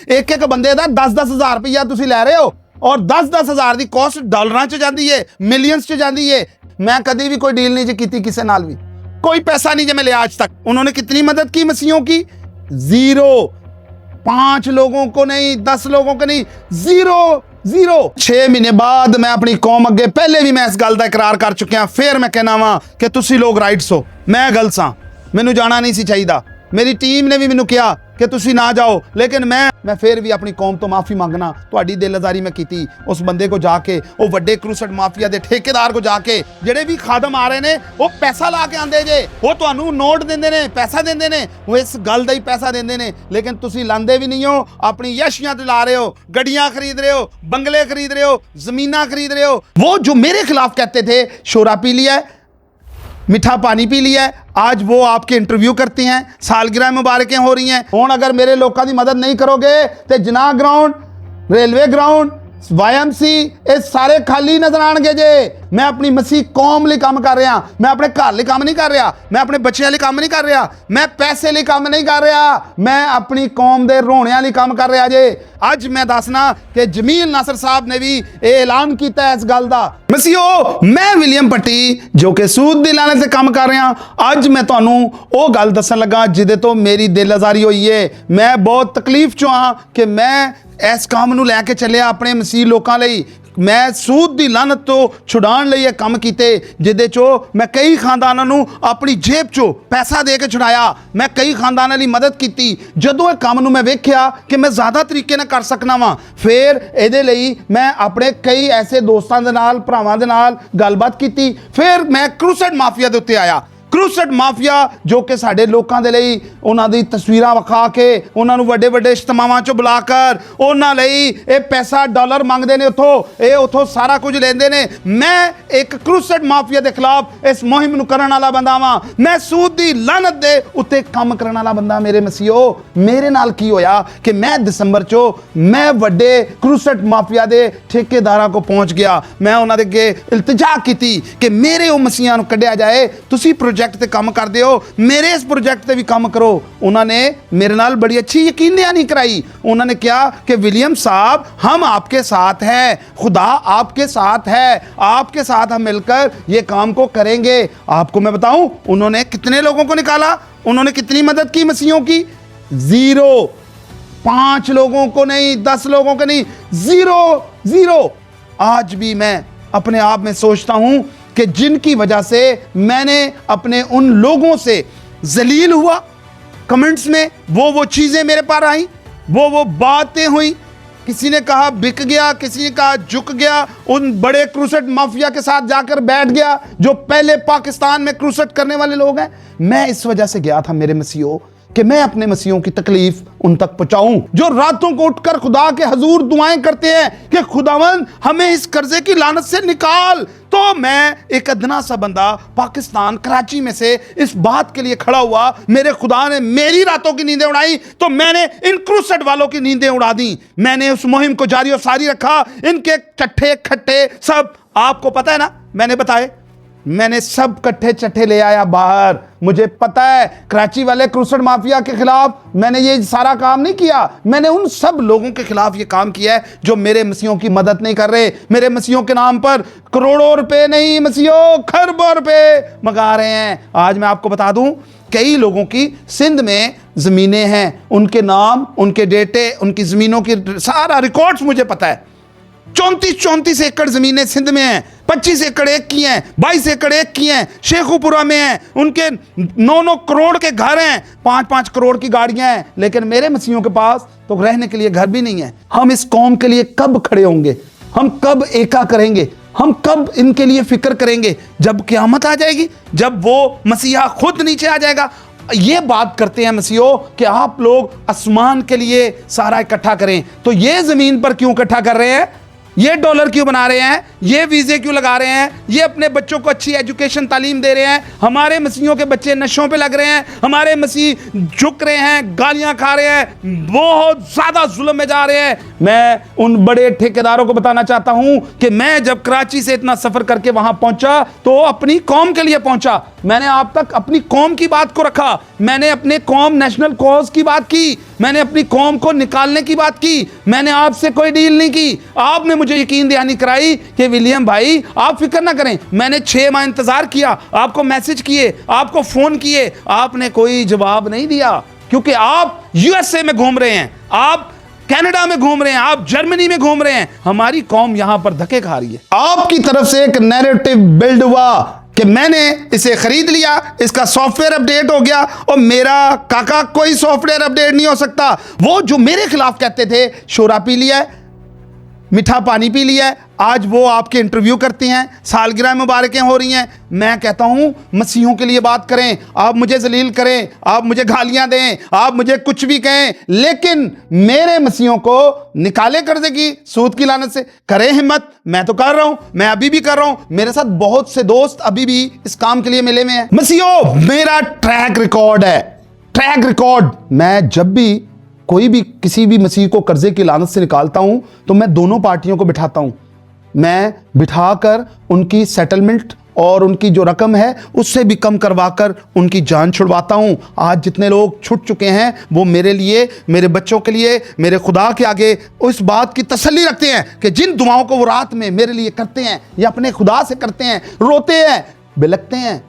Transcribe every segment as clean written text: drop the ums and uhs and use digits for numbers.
एक एक बंदे का 10-10 हज़ार रुपया तुसीं लै रहे हो और 10-10 हज़ार की कॉस्ट डॉलरां च जाती है, मिलियंस च जाती है। मैं कभी भी कोई डील नहीं की किसी नाल भी, कोई पैसा नहीं जो मैं लिया आज तक। उन्होंने कितनी मदद की मसीहों की? जीरो। 5 लोगों को नहीं, 10 लोगों को नहीं, जीरो। 6 महीने बाद मैं अपनी कौम अगे पहले भी मैं इस गल का इकरार कर चुकिया, फिर मैं कहना वा कि तुसी लोग राइट्स हो, मैं गलत सा, मैनू जाना नहीं सी चाहिए। मेरी टीम ने भी मैनू कहा कि तुसी ना जाओ, लेकिन मैं फिर भी अपनी कौम तो माफ़ी मंगना। तुहाडी दिलअज़ारी मैं की उस बंदे को जाके, वो वड्डे क्रूसेड माफिया के ठेकेदार को जाके, जेडे भी खादम आ रहे ने वो पैसा ला के आंदे जे, वो तुहानू नोट देंदे ने, पैसा देंदे ने, वो इस गल दा ही पैसा देंदे ने, लेकिन तुसी लांदे भी नहीं हो। अपनी यशियां ते ला रहे हो, गड्डियां खरीद रहे हो, बंगले खरीद रहे हो, जमीना खरीद रहे हो। वो जो मेरे खिलाफ कहते थे शोरा पी लिया है, मीठा पानी पी लिया है, आज वो आपके इंटरव्यू करती हैं, सालगिरह मुबारकें हो रही हैं। हुण अगर मेरे लोगों की मदद नहीं करोगे तो Jinnah ground, railway ground, YMC ये सारे खाली नजर आएंगे जे। मैं अपनी मसीह कौम लिए काम कर रहा, मैं अपने घर लिए काम नहीं कर रहा, मैं अपने बच्चों लिए काम नहीं कर रहा, मैं पैसे लिए काम नहीं कर रहा, मैं अपनी कौम के रोणियां लिए काम कर रहा जे। अज मैं दसना कि जमील नासर साहब ने भी ऐलान किया इस गल का। मसीहो, मैं विलियम पट्टी जो कि सूद दी लाने से काम कर रहा, अज मैं तुहानू वो गल दसन लगा जिदे तो मेरी दिलअज़ारी हुई है। मैं बहुत तकलीफ चो हाँ कि मैं इस काम नू लैके चलिया अपने मसीह लोगों लई। मैं सूद की लानत तो छुड़ाने लिए काम किए, जिदे चो मैं कई खानदानों नू अपनी जेब चो पैसा दे के छुड़ाया। मैं कई खानदानों की मदद की। जदों इस काम नू मैं वेख्या कि मैं ज़्यादा तरीके ना कर सकना वा, फिर इहदे लई मैं अपने कई ऐसे दोस्तों दे नाल, भरावां दे नाल गलबात की। फिर मैं क्रूसेड माफिया दे उत्ते आया। क्रूसेड माफिया जो कि साडे लोकां दे लई उन्हां दी तस्वीरां विखा के, उन्हां नू वड्डे वड्डे इज्तमावां चो बुलाकर उन्हां लई ये पैसा डॉलर मंगदे ने, उथों सारा कुछ लेंदे ने। मैं एक क्रूसेड माफिया के खिलाफ इस मुहिम नू करन वाला बंदा वां। मैं सूद दी लानत दे उत्ते काम करन वाला बंदा। मेरे मसीहो, मेरे नाल की होया कि मैं दिसंबर चो मैं वड्डे क्रूसेड माफिया के ठेकेदारां को पहुंच गया। मैं उन्हां दे अगे इल्तिजा कीती कि मेरे वो मसीहां नू कढ़िया जाए, तुसीं प्रोजेक्ट ते काम करदे हो, मेरे इस प्रोजेक्ट ते भी काम करो। उन्होंने मेरे नाल बड़ी अच्छी यकीन दहानी कराई। उन्होंने कहा कि विलियम साहब, हम आपके साथ हैं, खुदा आपके साथ है, आपके साथ हम मिलकर ये काम को करेंगे। आपको मैं बताऊं उन्होंने कितने लोगों को निकाला, उन्होंने कितनी मदद की मसीहों की? जीरो। 5 लोगों को नहीं, 10 लोगों को नहीं, जीरो। आज भी मैं अपने आप में सोचता हूं कि जिनकी वजह से मैंने अपने उन लोगों से जलील हुआ, कमेंट्स में वो चीज़ें मेरे पास आई, वो बातें हुई। किसी ने कहा बिक गया, किसी ने कहा झुक गया, उन बड़े क्रूसेड माफिया के साथ जाकर बैठ गया जो पहले पाकिस्तान में क्रूसेड करने वाले लोग हैं। मैं इस वजह से गया था मेरे मसीहों कि मैं अपने मसीहों की तकलीफ उन तक पहुंचाऊं, जो रातों को उठकर खुदा के हजूर दुआएं करते हैं कि खुदावंद हमें इस कर्जे की लानत से निकाल। तो मैं एक अदना सा बंदा पाकिस्तान कराची में से इस बात के लिए खड़ा हुआ। मेरे खुदा ने मेरी रातों की नींदें उड़ाई तो मैंने इन क्रूसेड वालों की नींदें उड़ा दी। मैंने उस मुहिम को जारी और सारी रखा। इनके चट्ठे खट्टे सब आपको पता है ना, मैंने बताए, मैंने सब कट्ठे चट्ठे ले आया बाहर। मुझे पता है कराची वाले क्रूसेड माफिया के खिलाफ मैंने ये सारा काम नहीं किया। मैंने उन सब लोगों के खिलाफ ये काम किया है जो मेरे मसीहों की मदद नहीं कर रहे, मेरे मसीहों के नाम पर करोड़ों रुपए नहीं, मसीहों खरबों रुपए मंगा रहे हैं। आज मैं आपको बता दूं, कई लोगों की सिंध में जमीनें हैं, उनके नाम, उनके डेटे, उनकी जमीनों की सारा रिकॉर्ड्स मुझे पता है। 34 एकड़ जमीनें सिंध में हैं, 25 एकड़ एक की हैं, 22 एकड़ एक की हैं, शेखुपुरा में हैं, उनके 9 करोड़ के घर हैं, 5 करोड़ की गाड़ियां हैं, लेकिन मेरे मसीहों के पास तो रहने के लिए घर भी नहीं है। हम इस कौम के लिए कब खड़े होंगे? हम कब एका करेंगे? हम कब इनके लिए फिक्र करेंगे? जब क़यामत आ जाएगी, जब वो मसीहा खुद नीचे आ जाएगा। ये बात करते हैं मसीहो कि आप लोग आसमान के लिए सारा इकट्ठा करें, तो ये जमीन पर क्यों इकट्ठा कर रहे हैं? ये डॉलर क्यों बना रहे हैं? ये वीज़े क्यों लगा रहे हैं? ये अपने बच्चों को अच्छी एजुकेशन तालीम दे रहे हैं? हमारे मसीहों के बच्चे नशों पे लग रहे हैं, हमारे मसीह झुक रहे हैं, गालियां खा रहे हैं, बहुत ज़्यादा जुल्म में जा रहे हैं। मैं उन बड़े ठेकेदारों को बताना चाहता हूं कि मैं जब कराची से इतना सफर करके वहां पहुंचा तो अपनी कौम के लिए पहुंचा। मैंने आप तक अपनी कौम की बात को रखा, मैंने अपने कौम नेशनल कॉज की बात की, मैंने अपनी कौम को निकालने की बात की। मैंने आपसे कोई डील नहीं की। आपने मुझे यकीन दहानी कराई कि विलियम भाई आप फिक्र ना करें। मैंने 6 माह इंतजार किया, आपको मैसेज किए, आपको फोन किए, आपने कोई जवाब नहीं दिया, क्योंकि आप यूएसए में घूम रहे हैं, आप कनाडा में घूम रहे हैं, आप जर्मनी में घूम रहे हैं। हमारी कौम यहां पर धक्के खा रही है। आपकी तरफ से एक नैरेटिव बिल्ड हुआ कि मैंने इसे खरीद लिया, इसका सॉफ्टवेयर अपडेट हो गया और मेरा काका कोई सॉफ्टवेयर अपडेट नहीं हो सकता। वो जो मेरे खिलाफ कहते थे शोरा पी लिया है, मीठा पानी पी लिया है, आज वो आपके इंटरव्यू करते हैं, सालगिरह मुबारकें हो रही हैं। मैं कहता हूं मसीहों के लिए बात करें, आप मुझे जलील करें, आप मुझे गालियां दें, आप मुझे कुछ भी कहें, लेकिन मेरे मसीहों को निकाले कर्जे की सूद की लानत से। करें हिम्मत, मैं तो कर रहा हूं, मैं अभी भी कर रहा हूं। मेरे साथ बहुत से दोस्त अभी भी इस काम के लिए मिले में हैं। मसीहों, मेरा ट्रैक रिकॉर्ड है, ट्रैक रिकॉर्ड। मैं जब भी कोई भी किसी भी मसीह को कर्जे की लानत से निकालता हूं तो मैं दोनों पार्टियों को बिठाता हूं। मैं बिठाकर उनकी सेटलमेंट और उनकी जो रकम है उससे भी कम करवाकर उनकी जान छुड़वाता हूं। आज जितने लोग छूट चुके हैं वो मेरे लिए, मेरे बच्चों के लिए, मेरे खुदा के आगे उस बात की तसल्ली रखते हैं कि जिन दुआओं को वो रात में मेरे लिए करते हैं या अपने खुदा से करते हैं, रोते हैं, बिलखते हैं।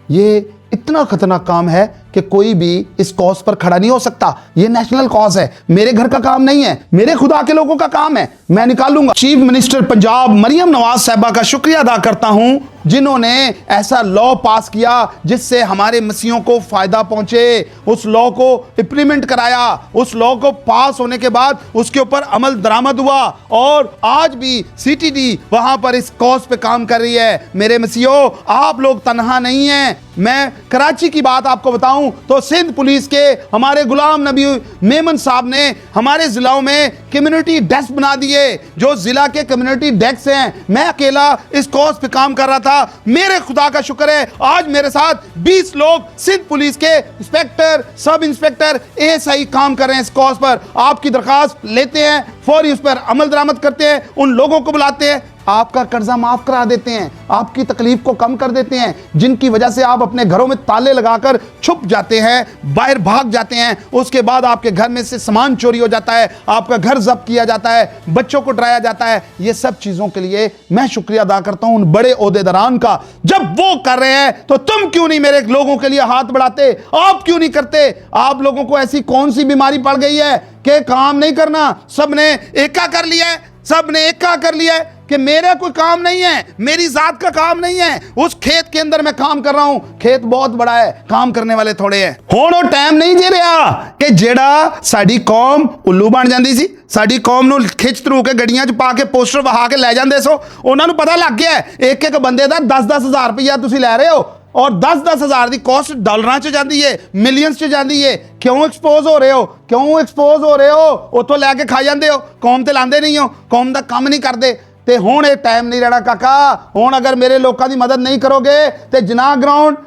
ये इतना खतरनाक काम है कि कोई भी इस कॉज पर खड़ा नहीं हो सकता। ये नेशनल कॉज है, मेरे घर का काम नहीं है, मेरे खुदा के लोगों का काम है, मैं निकालूंगा। चीफ मिनिस्टर पंजाब मरियम नवाज साहिबा का शुक्रिया अदा करता हूं जिन्होंने ऐसा लॉ पास किया जिससे हमारे मसीहों को फायदा पहुंचे। उस लॉ को इंप्लीमेंट कराया, उस लॉ को पास होने के बाद उसके ऊपर अमल दरामद हुआ और आज भी सीटीडी वहां पर इस कॉज पे काम कर रही है। मेरे मसीहों, आप लोग तनहा नहीं हैं। मैं कराची की बात आपको बताऊं तो सिंध पुलिस के हमारे गुलाम नबी मेमन साहब ने हमारे जिलों में कम्युनिटी डेस्क बना दिए, जो जिला के कम्युनिटी डेस्क हैं। मैं अकेला इस कॉज पे काम कर रहा था। मेरे खुदा का शुक्र है आज मेरे साथ 20 लोग सिंध पुलिस के इंस्पेक्टर, सब इंस्पेक्टर, एएसआई काम कर रहे हैं इस कॉज पर। आपकी दरखास्त लेते हैं, फौरी उस पर अमल दरामद करते हैं, उन लोगों को बुलाते हैं, आपका कर्जा माफ करा देते हैं, आपकी तकलीफ को कम कर देते हैं, जिनकी वजह से आप अपने घरों में ताले लगाकर छुप जाते हैं, बाहर भाग जाते हैं। उसके बाद आपके घर में से सामान चोरी हो जाता है, आपका घर जब्त किया जाता है, बच्चों को डराया जाता है। ये सब चीजों के लिए मैं शुक्रिया अदा करता हूं उन बड़े ओहदेदारान का। जब वो कर रहे हैं तो तुम क्यों नहीं मेरे लोगों के लिए हाथ बढ़ाते? आप क्यों नहीं करते? आप लोगों को ऐसी कौन सी बीमारी पड़ गई है कि काम नहीं करना? सबने एका कर लिया है, सबने एका कर लिया है कि मेरा कोई काम नहीं है, मेरी जात का काम नहीं है। उस खेत के अंदर मैं काम कर रहा हूं, खेत बहुत बड़ा है, काम करने वाले थोड़े हैं। हुण वो टाइम नहीं जे रहा कि जेड़ा साडी कौम उल्लू बन जाती सी, साडी कौम नूं खिच तरू के गड्डियां च पा के पोस्टर वहा के लै जांदे सो। उन्हां नूं पता लग गया एक एक बंदे दा 10-10 हज़ार रुपया तुसीं लै रहे हो और 10-10 हज़ार की कॉस्ट डॉलरां च जाती है, मिलियंस च जाती है। क्यों एक्सपोज हो रहे हो? क्यों एक्सपोज हो रहे हो? उतों लैके खा जाते हो, कौम ते लांदे नहीं हो, कौम का काम नहीं करते। ते हुण ये टाइम नहीं रहना काका। हुण अगर मेरे लोगों की मदद नहीं करोगे तो Jinnah ground,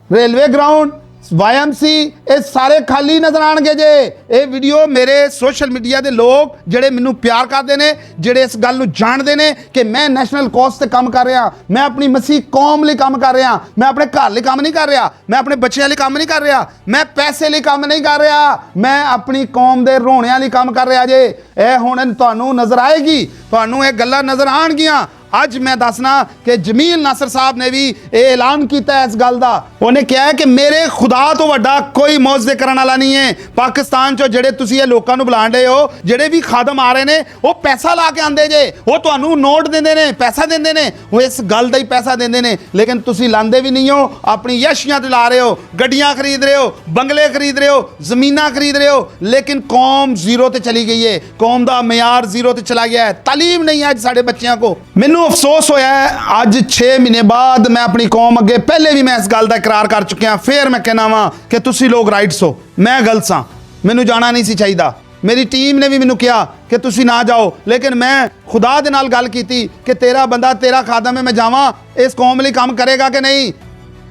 railway ground, YMC ये सारे खाली नजर आएंगे जे। ये वीडियो मेरे सोशल मीडिया के लोग जेड़े मैनू प्यार करते हैं, जेड़े इस गल नूं जानते हैं कि मैं नैशनल कॉज से काम कर रहा, मैं अपनी मसीह कौम लिए काम कर रहा, मैं अपने घर लिए काम नहीं कर रहा, मैं अपने बच्चों लिए काम नहीं कर रहा, मैं पैसे लिए काम नहीं कर रहा, मैं अपनी कौम के रोणियां लिए काम कर रहा जे। यह हुण तुहानूं नजर आएगी, तुहानूं ये गल्लां नजर आउणगियां। अज मैं दसना कि जमील नासर साहब ने भी ऐलान किया इस गल का। उन्हें कहा है कि मेरे खुदा तो वड्डा कोई मौजदे करने वाला नहीं है। पाकिस्तान चो जेड़े तुसीं ये लोकां नूं बुलाण रहे हो, जेड़े भी खादम आ रहे ने, वो पैसा ला के आंदे जे, वो तुहानूं नोट देंदे ने, पैसा देंदे ने, वो इस गल दा ही पैसा देंदे ने, लेकिन तुसीं लांदे भी नहीं हो। अपनी यशियां ते ला रहे हो, गड्डियां खरीद रहे हो, बंगले खरीद रहे हो, जमीनां खरीद रहे हो, लेकिन कौम जीरो ते चली गई है, कौम दा मयार जीरो ते चला गया है। तालीम नहीं है अज साडे बच्चियां को। मैनूं अफसोस होया है अज 6 महीने बाद मैं अपनी कौम अगे, पहले भी मैं इस गल का इकरार कर चुकिया, फिर मैं कहना वा कि तुसी लोग राइट्स हो, मैं गलत सा, मैनू जाना नहीं सी चाहिए। मेरी टीम ने भी मैनू कहा कि तुसी ना जाओ, लेकिन मैं खुदा दे नाल गल कीती कि तेरा बंदा, तेरा खादम है, मैं जावां, इस कौम लिए काम करेगा कि नहीं।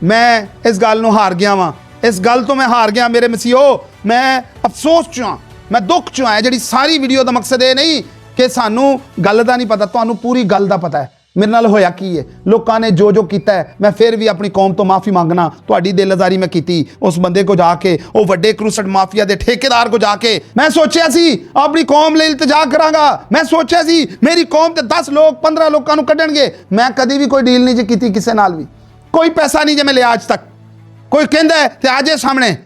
मैं इस गल नूं हार गया वा, इस गल तो मैं हार गया। मेरे मसीहो, मैं अफसोस च हाँ, मैं दुख च हाँ। जी सारी वीडियो का मकसद ये नहीं ਕਿ ਸਾਨੂੰ ਗੱਲ ਦਾ ਨਹੀਂ ਪਤਾ, ਤੁਹਾਨੂੰ ਪੂਰੀ ਗੱਲ ਦਾ ਪਤਾ ਹੈ ਮੇਰੇ ਨਾਲ ਹੋਇਆ ਕੀ ਹੈ। ਲੋਕਾਂ ਨੇ ਜੋ ਕੀਤਾ ਹੈ, ਮੈਂ ਫਿਰ ਵੀ ਆਪਣੀ ਕੌਮ ਤੋਂ ਮਾਫੀ ਮੰਗਣਾ। ਤੁਹਾਡੀ ਦਿਲਜ਼ਾਰੀ ਮੈਂ ਕੀਤੀ ਉਸ ਬੰਦੇ ਕੋ ਜਾ ਕੇ, ਉਹ ਵੱਡੇ ਕਰੂਸਟ ਮਾਫੀਆ ਦੇ ਠੇਕੇਦਾਰ ਕੋ ਜਾ ਕੇ। ਮੈਂ ਸੋਚਿਆ ਸੀ ਆਪਣੀ ਕੌਮ ਲਈ ਇਲਤਜਾ ਕਰਾਂਗਾ, ਮੈਂ ਸੋਚਿਆ ਸੀ ਮੇਰੀ ਕੌਮ ਤੇ 10 ਲੋਕ 15 ਲੋਕਾਂ ਨੂੰ ਕੱਢਣਗੇ। ਮੈਂ ਕਦੀ ਵੀ ਕੋਈ ਡੀਲ ਨਹੀਂ ਜੀ ਕੀਤੀ ਕਿਸੇ ਨਾਲ ਵੀ, ਕੋਈ ਪੈਸਾ ਨਹੀਂ ਜੇ ਮੈਂ ਲਿਆ ਅੱਜ ਤੱਕ। ਕੋਈ ਕਹਿੰਦਾ ਹੈ ਤੇ ਆਜੇ ਸਾਹਮਣੇ,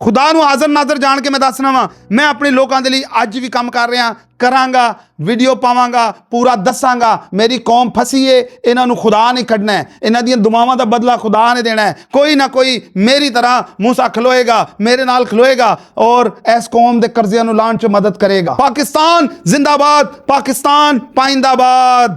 ਖੁਦਾ ਨੂੰ ਹਾਜ਼ਰ ਨਾਜ਼ਰ ਜਾਣ ਕੇ ਮੈਂ ਦੱਸਣਾ ਵਾ, ਮੈਂ ਆਪਣੇ ਲੋਕਾਂ ਦੇ ਲਈ ਅੱਜ ਵੀ ਕੰਮ ਕਰ ਰਿਹਾ, ਕਰਾਂਗਾ, ਵੀਡੀਓ ਪਾਵਾਂਗਾ, ਪੂਰਾ ਦੱਸਾਂਗਾ। ਮੇਰੀ ਕੌਮ ਫਸੀ ਏ, ਇਹਨਾਂ ਨੂੰ ਖੁਦਾ ਨੇ ਕੱਢਣਾ ਹੈ, ਇਹਨਾਂ ਦੀਆਂ ਦੁਆਵਾਂ ਦਾ ਬਦਲਾ ਖੁਦਾ ਨੇ ਦੇਣਾ ਹੈ। ਕੋਈ ਨਾ ਕੋਈ ਮੇਰੀ ਤਰ੍ਹਾਂ ਮੂਸਾ ਖਲੋਏਗਾ, ਮੇਰੇ ਨਾਲ ਖਲੋਏਗਾ ਔਰ ਇਸ ਕੌਮ ਦੇ ਕਰਜ਼ਿਆਂ ਨੂੰ ਲਾਉਣ 'ਚ ਮਦਦ ਕਰੇਗਾ। ਪਾਕਿਸਤਾਨ ਜ਼ਿੰਦਾਬਾਦ, ਪਾਕਿਸਤਾਨ ਪਾਇੰਦਾਬਾਦ।